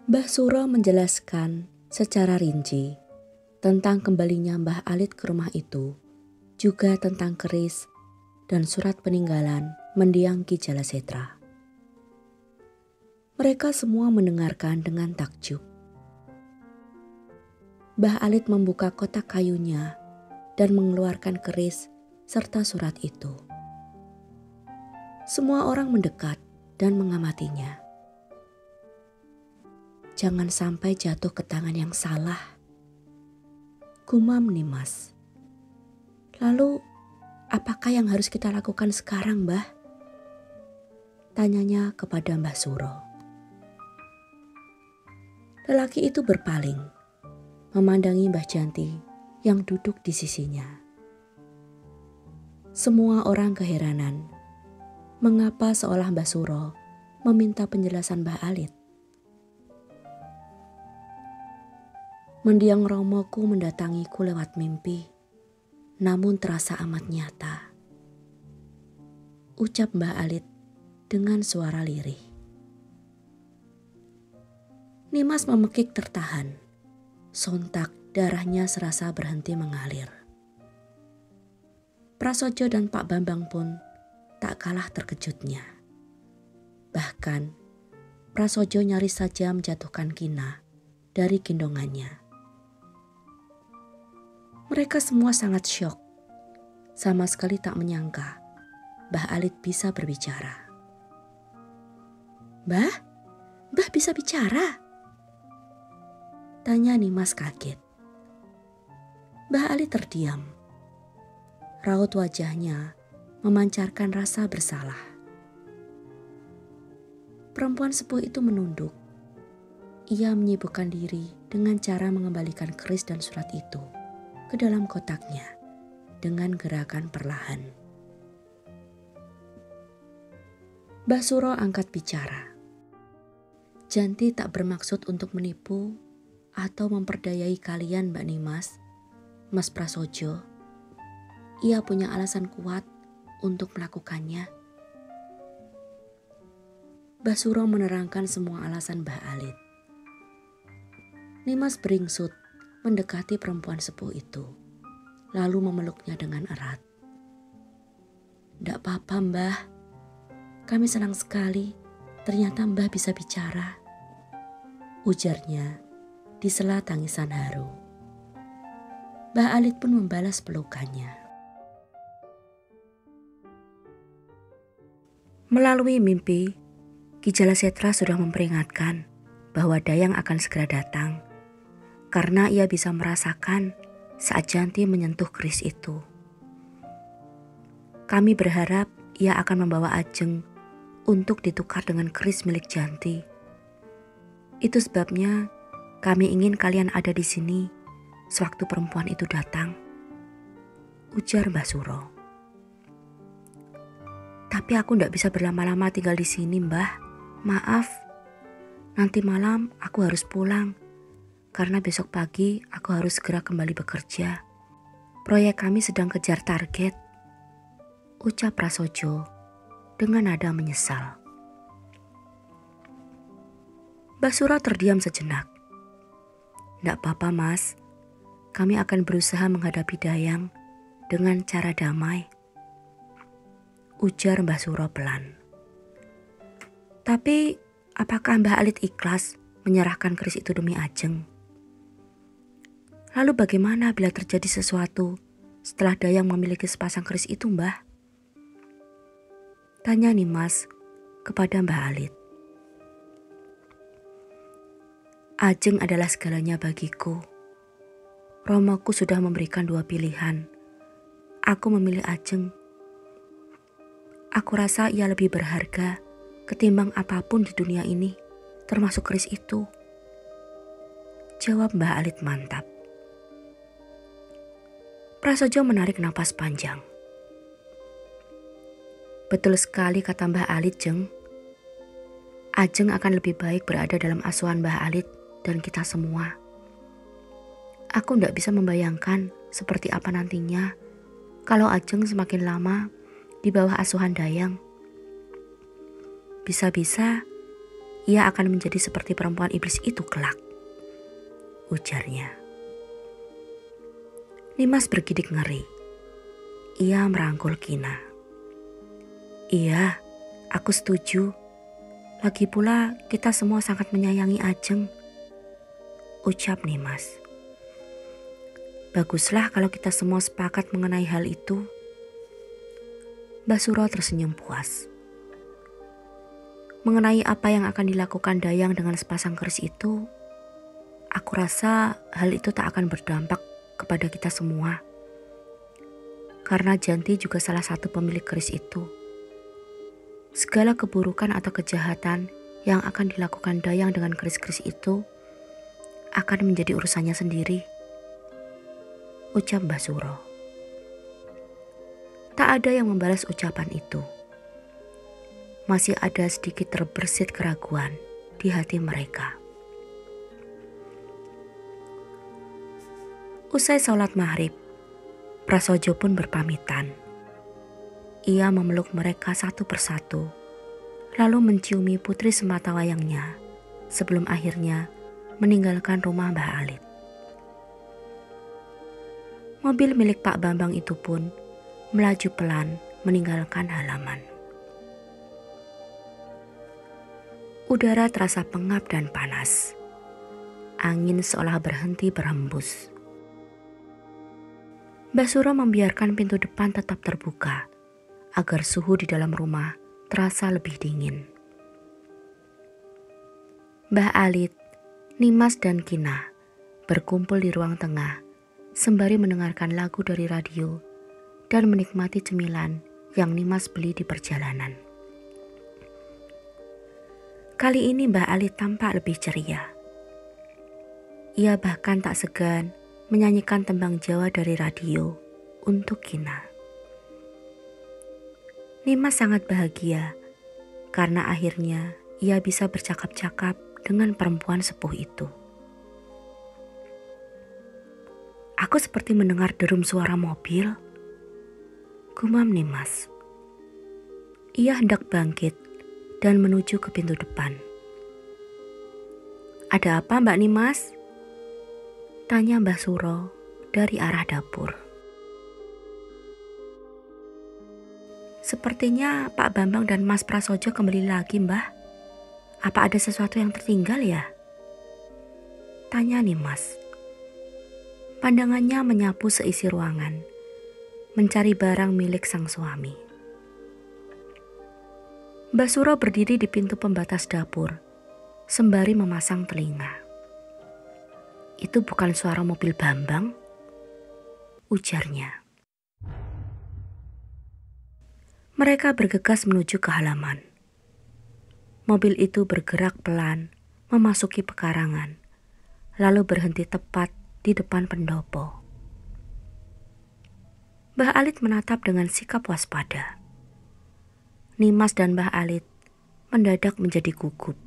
Mbah Suro menjelaskan secara rinci tentang kembalinya Mbah Alit ke rumah itu, juga tentang keris dan surat peninggalan mendiang Ki Jalasetra. Mereka semua mendengarkan dengan takjub. Mbah Alit membuka kotak kayunya dan mengeluarkan keris serta surat itu. Semua orang mendekat dan mengamatinya. Jangan sampai jatuh ke tangan yang salah, gumam Nimas. Lalu, apakah yang harus kita lakukan sekarang, Mbah? Tanyanya kepada Mbah Suro. Lelaki itu berpaling, memandangi Mbah Janti yang duduk di sisinya. Semua orang keheranan, mengapa seolah Mbah Suro meminta penjelasan Mbah Alit. Mendiang romoku mendatangiku lewat mimpi, namun terasa amat nyata, ucap Mbah Alit dengan suara lirih. Nimas memekik tertahan, sontak darahnya serasa berhenti mengalir. Prasojo dan Pak Bambang pun tak kalah terkejutnya. Bahkan Prasojo nyaris saja menjatuhkan Kina dari gendongannya. Mereka semua sangat syok, sama sekali tak menyangka Mbah Alit bisa berbicara. Mbah bisa bicara? Tanya Nimas kaget. Mbah Alit terdiam. Raut wajahnya memancarkan rasa bersalah. Perempuan sepuh itu menunduk. Ia menyibukkan diri dengan cara mengembalikan keris dan surat itu ke dalam kotaknya dengan gerakan perlahan. Mbah Suro angkat bicara. Janti tak bermaksud untuk menipu atau memperdayai kalian, Mbak Nimas, Mas Prasojo. Ia punya alasan kuat untuk melakukannya. Mbah Suro menerangkan semua alasan Mbah Alit. Nimas beringsut mendekati perempuan sepuh itu, lalu memeluknya dengan erat. "Ndak apa-apa, Mbah. Kami senang sekali ternyata Mbah bisa bicara," ujarnya di sela tangisan haru. Mbah Alit pun membalas pelukannya. Melalui mimpi, Ki Jalasetra sudah memperingatkan bahwa Dayang akan segera datang, karena ia bisa merasakan saat Janti menyentuh keris itu. Kami berharap ia akan membawa Ajeng untuk ditukar dengan keris milik Janti. Itu sebabnya kami ingin kalian ada di sini sewaktu perempuan itu datang, ujar Mbah Suro. Tapi aku ndak bisa berlama-lama tinggal di sini, Mbah. Maaf, nanti malam aku harus pulang. Karena besok pagi aku harus segera kembali bekerja. Proyek kami sedang kejar target, ucap Prasojo dengan nada menyesal. Mbah Suro terdiam sejenak. Ndak apa-apa, Mas. Kami akan berusaha menghadapi Dayang dengan cara damai, ujar Mbah Suro pelan. Tapi apakah Mbah Alit ikhlas menyerahkan keris itu demi Ajeng? Lalu bagaimana bila terjadi sesuatu setelah Dayang memiliki sepasang keris itu, Mbah? Tanya Nimas kepada Mbah Alit. Ajeng adalah segalanya bagiku. Romoku sudah memberikan 2 pilihan. Aku memilih Ajeng. Aku rasa ia lebih berharga ketimbang apapun di dunia ini, termasuk keris itu, jawab Mbah Alit mantap. Prasojo menarik napas panjang. Betul sekali kata Mbah Alit, Jeng. Ajeng akan lebih baik berada dalam asuhan Mbah Alit dan kita semua. Aku ndak bisa membayangkan seperti apa nantinya kalau Ajeng semakin lama di bawah asuhan Dayang. Bisa-bisa ia akan menjadi seperti perempuan iblis itu kelak, ujarnya. Nimas bergidik ngeri. Ia merangkul Kina. Iya, aku setuju. Lagi pula kita semua sangat menyayangi Ajeng, ucap Nimas. Baguslah kalau kita semua sepakat mengenai hal itu. Basuro tersenyum puas. Mengenai apa yang akan dilakukan Dayang dengan sepasang keris itu, aku rasa hal itu tak akan berdampak kepada kita semua. Karena Janti juga salah satu pemilik keris itu. Segala keburukan atau kejahatan yang akan dilakukan Dayang dengan keris-keris itu akan menjadi urusannya sendiri, ucap Basuro. Tak ada yang membalas ucapan itu. Masih ada sedikit terbersit keraguan di hati mereka. Usai sholat maghrib, Prasojo pun berpamitan. Ia memeluk mereka satu persatu, lalu menciumi putri sematawayangnya sebelum akhirnya meninggalkan rumah Mbah Alit. Mobil milik Pak Bambang itu pun melaju pelan meninggalkan halaman. Udara terasa pengap dan panas. Angin seolah berhenti berhembus. Basuro membiarkan pintu depan tetap terbuka agar suhu di dalam rumah terasa lebih dingin. Mbah Alit, Nimas dan Kina berkumpul di ruang tengah sembari mendengarkan lagu dari radio dan menikmati cemilan yang Nimas beli di perjalanan. Kali ini Mbah Alit tampak lebih ceria. Ia bahkan tak segan menyanyikan tembang Jawa dari radio untuk Kina. Nimas sangat bahagia karena akhirnya ia bisa bercakap-cakap dengan perempuan sepuh itu. Aku seperti mendengar derum suara mobil, gumam Nimas. Ia hendak bangkit dan menuju ke pintu depan. Ada apa Mbak Nimas? Tanya Mbah Suro dari arah dapur. Sepertinya Pak Bambang dan Mas Prasojo kembali lagi, Mbah. Apa ada sesuatu yang tertinggal ya? Tanya Nimas. Pandangannya menyapu seisi ruangan, mencari barang milik sang suami. Mbah Suro berdiri di pintu pembatas dapur, sembari memasang telinga. Itu bukan suara mobil Bambang, ujarnya. Mereka bergegas menuju ke halaman. Mobil itu bergerak pelan memasuki pekarangan, lalu berhenti tepat di depan pendopo. Mbah Alit menatap dengan sikap waspada. Nimas dan Mbah Alit mendadak menjadi gugup.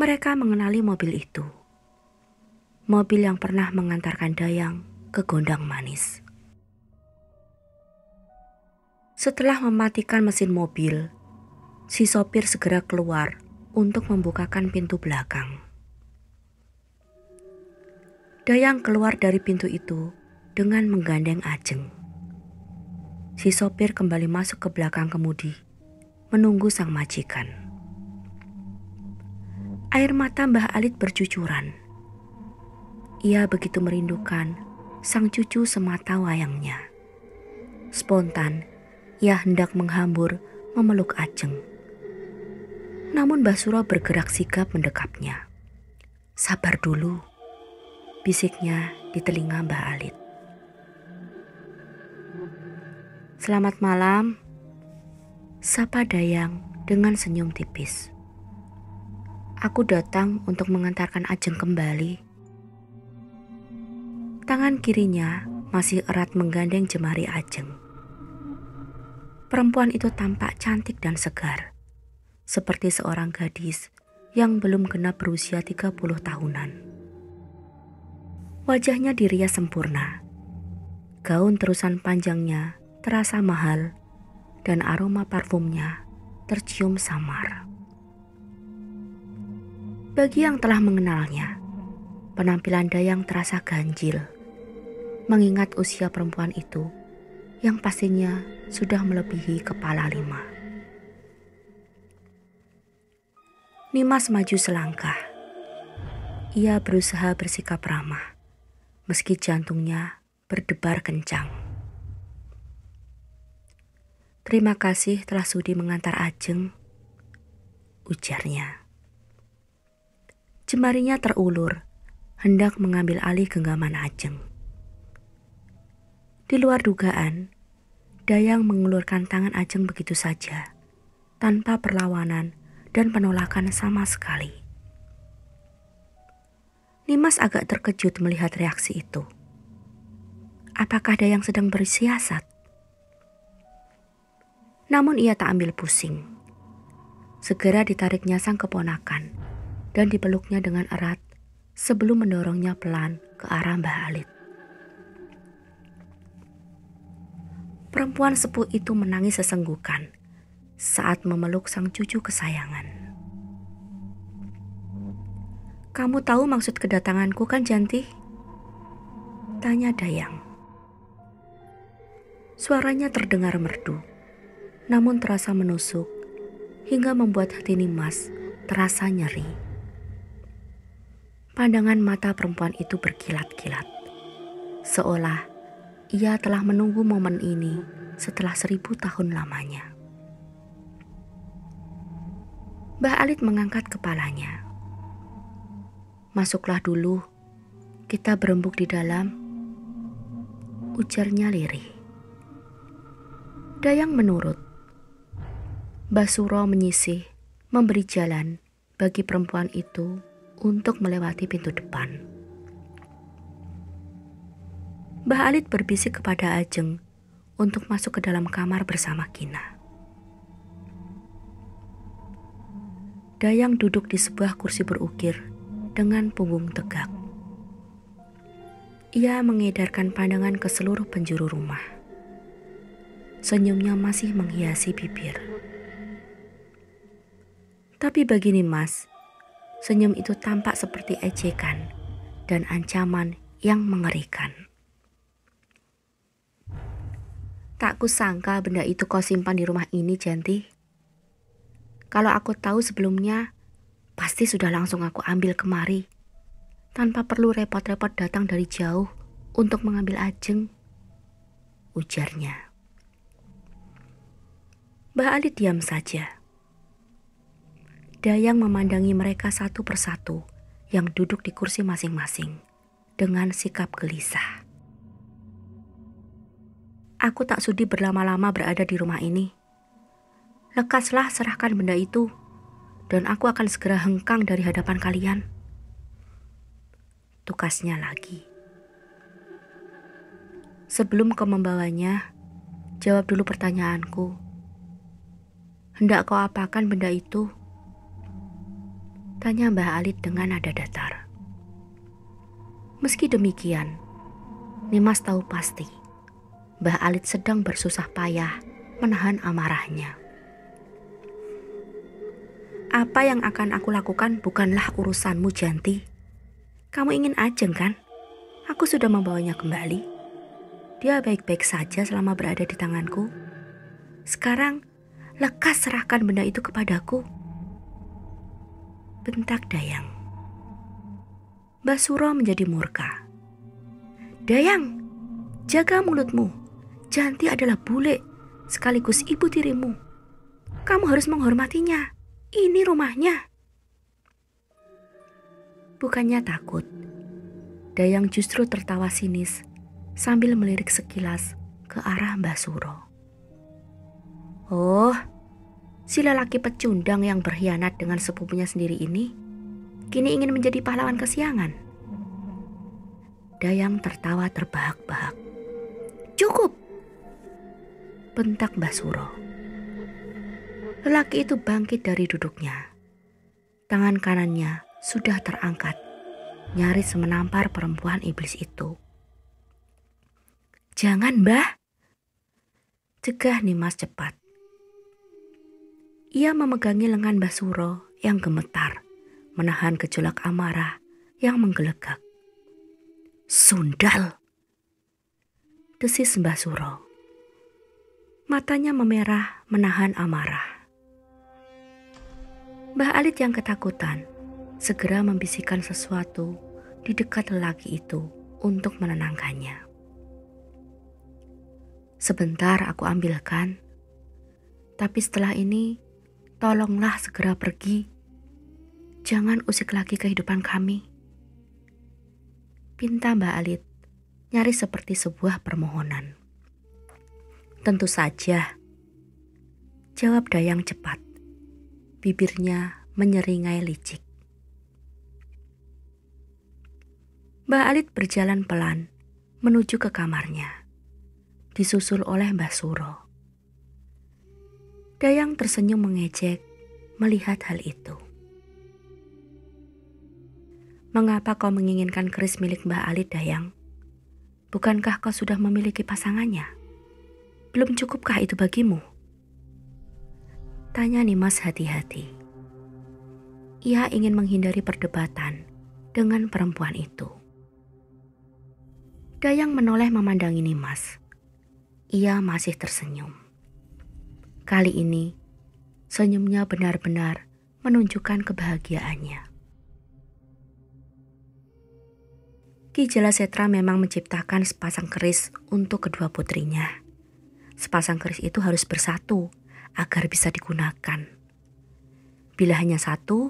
Mereka mengenali mobil itu. Mobil yang pernah mengantarkan Dayang ke Gondang Manis. Setelah mematikan mesin mobil, si sopir segera keluar untuk membukakan pintu belakang. Dayang keluar dari pintu itu dengan menggandeng Ajeng. Si sopir kembali masuk ke belakang kemudi, menunggu sang majikan. Air mata Mbah Alit bercucuran. Ia begitu merindukan sang cucu sematawayangnya. Spontan, ia hendak menghambur memeluk Ajeng. Namun Mbah Suro bergerak sigap mendekapnya. Sabar dulu, bisiknya di telinga Mbah Alit. Selamat malam, sapa Dayang dengan senyum tipis. Aku datang untuk mengantarkan Ajeng kembali. Tangan kirinya masih erat menggandeng jemari Ajeng. Perempuan itu tampak cantik dan segar, seperti seorang gadis yang belum genap berusia 30 tahunan. Wajahnya dirias sempurna. Gaun terusan panjangnya terasa mahal dan aroma parfumnya tercium samar. Bagi yang telah mengenalnya, penampilan Dayang terasa ganjil, mengingat usia perempuan itu yang pastinya sudah melebihi kepala 5. Nimas maju selangkah. Ia berusaha bersikap ramah, meski jantungnya berdebar kencang. "Terima kasih telah sudi mengantar Ajeng," ujarnya. Jemarinya terulur, hendak mengambil alih genggaman Ajeng. Di luar dugaan, Dayang mengulurkan tangan Ajeng begitu saja, tanpa perlawanan dan penolakan sama sekali. Nimas agak terkejut melihat reaksi itu. Apakah Dayang sedang bersiasat? Namun ia tak ambil pusing. Segera ditariknya sang keponakan dan dipeluknya dengan erat sebelum mendorongnya pelan ke arah Mbah Alit. Perempuan sepuh itu menangis sesenggukan saat memeluk sang cucu kesayangan. "Kamu tahu maksud kedatanganku kan, Janti?" tanya Dayang. Suaranya terdengar merdu, namun terasa menusuk hingga membuat hati Nimas terasa nyeri. Pandangan mata perempuan itu berkilat-kilat, seolah ia telah menunggu momen ini setelah 1000 tahun lamanya. Mbah Alit mengangkat kepalanya. "Masuklah dulu, kita berembuk di dalam," ujarnya lirih. Dayang menurut. Mbah Suro menyisih, memberi jalan bagi perempuan itu untuk melewati pintu depan. Mbah Alit berbisik kepada Ajeng untuk masuk ke dalam kamar bersama Kina. Dayang duduk di sebuah kursi berukir dengan punggung tegak. Ia mengedarkan pandangan ke seluruh penjuru rumah. Senyumnya masih menghiasi bibir. Tapi bagi Nimas, senyum itu tampak seperti ejekan dan ancaman yang mengerikan. "Tak kusangka benda itu kau simpan di rumah ini, Janti. Kalau aku tahu sebelumnya, pasti sudah langsung aku ambil kemari, tanpa perlu repot-repot datang dari jauh untuk mengambil Ajeng," ujarnya. Mbah Alit diam saja. Dayang memandangi mereka satu persatu yang duduk di kursi masing-masing dengan sikap gelisah. "Aku tak sudi berlama-lama berada di rumah ini. Lekaslah serahkan benda itu, dan aku akan segera hengkang dari hadapan kalian," tukasnya lagi. "Sebelum kau membawanya, jawab dulu pertanyaanku. Hendak kau apakan benda itu?" tanya Mbah Alit dengan nada datar. Meski demikian, Nimas tahu pasti Mbah Alit sedang bersusah payah menahan amarahnya. "Apa yang akan aku lakukan bukanlah urusanmu, Janti. Kamu ingin Ajeng kan? Aku sudah membawanya kembali. Dia baik-baik saja selama berada di tanganku. Sekarang, lekas serahkan benda itu kepadaku," bentak Dayang. Mbah Suro menjadi murka. "Dayang, jaga mulutmu. Janti adalah bule, sekaligus ibu tirimu. Kamu harus menghormatinya. Ini rumahnya." Bukannya takut, Dayang justru tertawa sinis sambil melirik sekilas ke arah Mbah Suro. "Oh, si lelaki pecundang yang berkhianat dengan sepupunya sendiri ini kini ingin menjadi pahlawan kesiangan." Dayang tertawa terbahak-bahak. "Cukup!" bentak Mbah Suro. Lelaki itu bangkit dari duduknya. Tangan kanannya sudah terangkat, nyaris menampar perempuan iblis itu. "Jangan, Mbah!" cegah Nimas cepat. Ia memegangi lengan Mbah Suro yang gemetar, menahan gejolak amarah yang menggelegak. "Sundal!" desis Mbah Suro. Matanya memerah menahan amarah. Mbah Alit yang ketakutan segera membisikkan sesuatu di dekat lelaki itu untuk menenangkannya. "Sebentar aku ambilkan, tapi setelah ini tolonglah segera pergi. Jangan usik lagi kehidupan kami," pinta Mbah Alit, nyaris seperti sebuah permohonan. "Tentu saja," jawab Dayang cepat. Bibirnya menyeringai licik. Mbah Alit berjalan pelan menuju ke kamarnya, disusul oleh Mbah Suro. Dayang tersenyum mengejek melihat hal itu. "Mengapa kau menginginkan keris milik Mbah Alit, Dayang? Bukankah kau sudah memiliki pasangannya? Belum cukupkah itu bagimu?" tanya Nimas hati-hati. Ia ingin menghindari perdebatan dengan perempuan itu. Dayang menoleh memandangi Nimas. Ia masih tersenyum. Kali ini, senyumnya benar-benar menunjukkan kebahagiaannya. Ki Jalasetra memang menciptakan sepasang keris untuk kedua putrinya. Sepasang keris itu harus bersatu agar bisa digunakan. Bila hanya satu,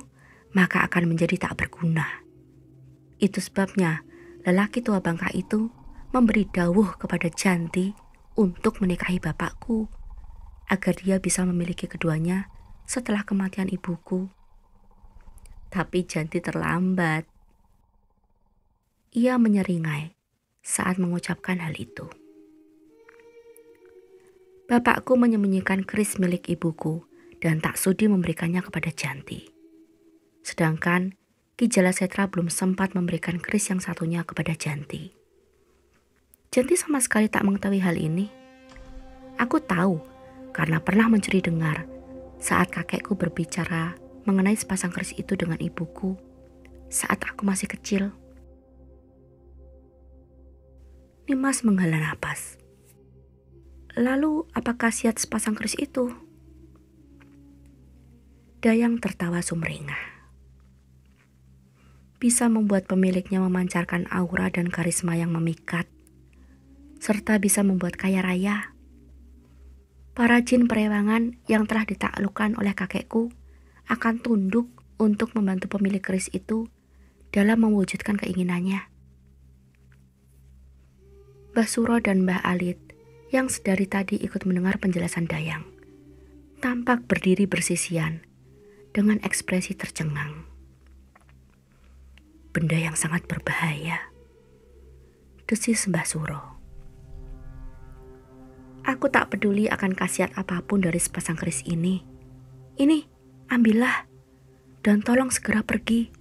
maka akan menjadi tak berguna. Itu sebabnya lelaki tua bangka itu memberi dawuh kepada Janti untuk menikahi bapakku, agar dia bisa memiliki keduanya setelah kematian ibuku. Tapi Janti terlambat. Ia menyeringai saat mengucapkan hal itu. "Bapakku menyembunyikan keris milik ibuku dan tak sudi memberikannya kepada Janti. Sedangkan Ki Jalasetra belum sempat memberikan keris yang satunya kepada Janti. Janti sama sekali tak mengetahui hal ini. Aku tahu karena pernah mencuri dengar saat kakekku berbicara mengenai sepasang keris itu dengan ibuku saat aku masih kecil." Nimas menghela napas. "Lalu apa khasiat sepasang keris itu?" Dayang tertawa sumringah. "Bisa membuat pemiliknya memancarkan aura dan karisma yang memikat, serta bisa membuat kaya raya. Para jin perewangan yang telah ditaklukkan oleh kakekku akan tunduk untuk membantu pemilik keris itu dalam mewujudkan keinginannya." Mbah Suro dan Mbah Alit yang sedari tadi ikut mendengar penjelasan Dayang tampak berdiri bersisian dengan ekspresi tercengang. "Benda yang sangat berbahaya," desis Mbah Suro. "Aku tak peduli akan khasiat apapun dari sepasang keris ini. Ini, ambillah dan tolong segera pergi.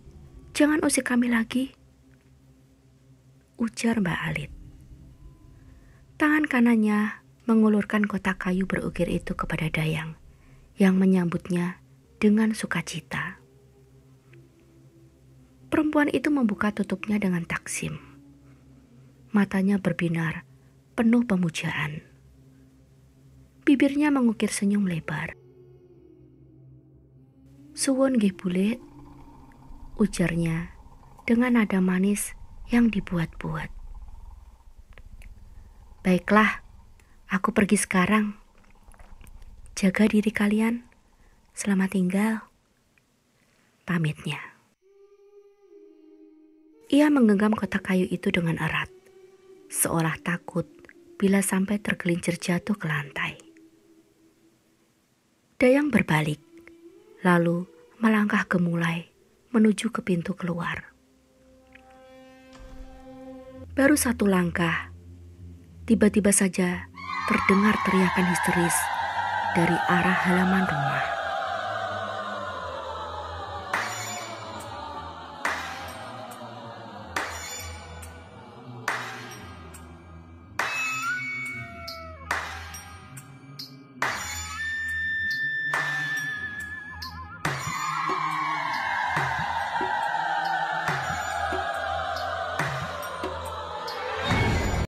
Jangan usik kami lagi," ujar Mbah Alit. Tangan kanannya mengulurkan kotak kayu berukir itu kepada Dayang yang menyambutnya dengan sukacita. Perempuan itu membuka tutupnya dengan taksim. Matanya berbinar penuh pemujaan. Bibirnya mengukir senyum lebar. "Suwun nggih Bule," ujarnya dengan nada manis yang dibuat-buat. "Baiklah, aku pergi sekarang. Jaga diri kalian. Selamat tinggal," pamitnya. Ia menggenggam kotak kayu itu dengan erat, seolah takut bila sampai tergelincir jatuh ke lantai. Dayang berbalik, lalu melangkah gemulai menuju ke pintu keluar. Baru satu langkah, tiba-tiba saja terdengar teriakan histeris dari arah halaman rumah.